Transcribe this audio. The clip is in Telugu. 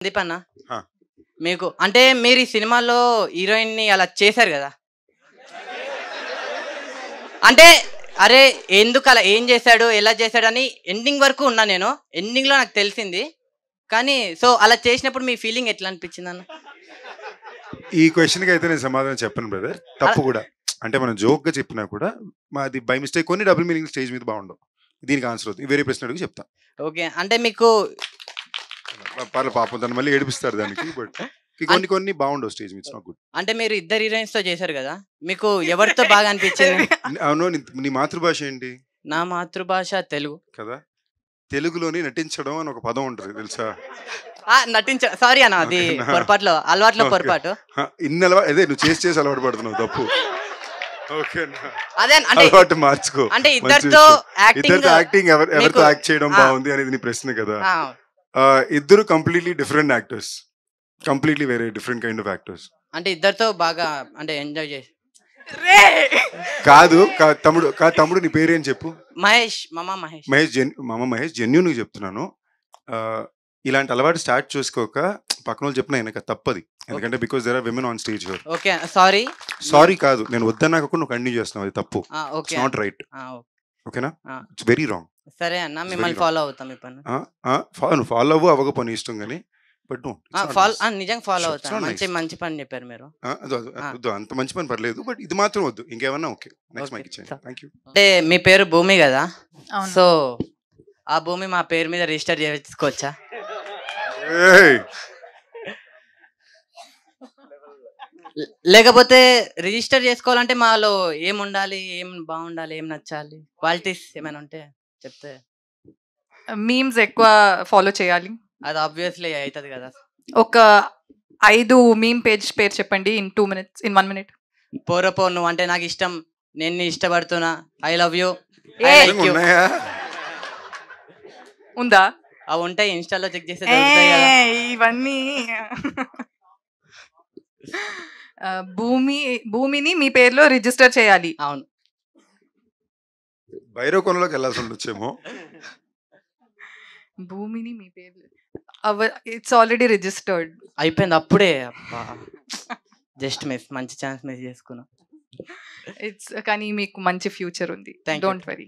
సందీప్ అన్న ఆ. మీకు అంటే మీరు ఈ సినిమాలో హీరోయిన్ ని అలా చేశారు కదా, అంటే అరే ఎందుకు అలా ఏం చేశాడు ఎలా చేశాడు అని ఎండింగ్ వరకు ఉన్నా నేను. ఎండింగ్ లో నాకు తెలిసింది కానీ, సో అలా చేసినప్పుడు మీ ఫీలింగ్ ఎట్లా అనిపించింది అన్న? ఈ క్వశ్చన్కి అయితే నేను సమాధానం చెప్పను బ్రదర్. తప్పు కూడా, అంటే మనం జోక్గా చెప్పినా కూడా మాది బై మిస్టేక్ కొన్ని డబుల్ మీనింగ్ స్టేజ్ మీద బాగుండవు. దీనికి ఆన్సర్ అవుతుంది. వేరే ప్రశ్న అడిగి చెప్తా. ఓకే, అంటే మీకు పర్లేదు, పాపం తను మళ్ళీ ఏడిపిస్తారు దానికి. బట్ కొన్ని కొన్ని బాగుండవు స్టేజ్ మీద. Not good. అంటే మీరు ఇద్దరు హీరోయిన్స్ తో చేశారు కదా, మీకు ఎవరితో బాగా అనిపించింది? అవును, నీ మాతృభాష ఏంటి? నా మాతృభాష తెలుగు కదా. తెలుగులోని నటించడం అని ఒక పదం ఉంటుంది తెలుసా? సారీ అన్న, అది పొరపాట్లో అలవాట్లో పొరపాటు. ఇన్ని అదే నువ్వు చేసి అలవాటు పడుతున్నావు, తప్పు. అదే అలవాటు మార్చుకో. అంటే ఇద్దరితో యాక్టింగ్ ఎవరితో యాక్ట్ చేయడం బాగుంది అనేది నీ ప్రశ్న కదా. ఇద్దరు కంప్లీట్లీ డిఫరెంట్ యాక్టర్స్, కంప్లీట్లీ వేరే డిఫరెంట్ కైండ్ ఆఫ్ యాక్టర్స్. అంటే ఇద్దరితో బాగా అంటే ఎంజాయ్ చేసి. కాదు తమ్ముడు, నీ పేరు ఏం చెప్పు? మహేష్. మహేష్ జెన్యూన్ గా చెప్తున్నాను. ఇలాంటి అలవాటు స్టార్ట్ చేసుకోక పక్కన వాళ్ళు చెప్పిన ఆయనకు తప్పది. ఎందుకంటే because there are women on stage here. Okay, sorry కాదు, నేను వద్దన్నాక నువ్వు కంటిన్యూ చేస్తున్నావు, అది తప్పు. It's not right. ఓకేనా? It's very wrong. సరే అన్న, మిమ్మల్ని ఫాలో అవుతాం. నువ్వు ఫాలో అవ్వక పని ఇష్టం కానీ, బట్ నిజంగా ఫాలో అవుతాం. మంచి పని చెప్పారు మీరు. అంత మంచి పని పర్లేదు, బట్ ఇది మాత్రం వద్దు. ఇంకేమన్నా ఓకే. నెక్స్ట్ మైక్ ఇచ్చేయండి. థాంక్యూ. అంటే మీ పేరు భూమి కదా, సో ఆ భూమి మా పేరు మీద రిజిస్టర్ చేసుకోవచ్చా? లేకపోతే రిజిస్టర్ చేసుకోవాలంటే మాలో ఏం ఉండాలి, ఏం బాగుండాలి, ఏం నచ్చాలి, క్వాలిటీస్ ఏమైనా ఉంటే చెప్తే. మీమ్స్ ఎక్కువ ఫాలో చేయాలి. అది ఆబ్వియస్లీ అవుతుంది కదా. ఒక 5 మీమ్ పేరు చెప్పండి ఇన్ 2 minutes, ఇన్ 1 minute. పోరపో నువ్వు అంటే నాకు ఇష్టం, నేను నీ ఇష్టపడుతున్నా, ఐ లవ్ యూ ఉందా? అవి ఉంటాయి, ఇన్స్టాలో చెక్ చేస్తే ఇవన్నీ. భూమిని మీ పేరులో రిజిస్టర్ చేయాలి. అవును. భైరవకొండలోకి వెళ్ళాల్సి ఉండొచ్చేమో. భూమిని మీ పేరు ఇట్స్ ఆల్రెడీ రిజిస్టర్డ్ అయిపోయింది అప్పుడే. జస్ట్ మిస్, మంచి ఛాన్స్ మిస్ చేసుకున్నా. కానీ మీకు మంచి ఫ్యూచర్ ఉంది, డోంట్ వరీ.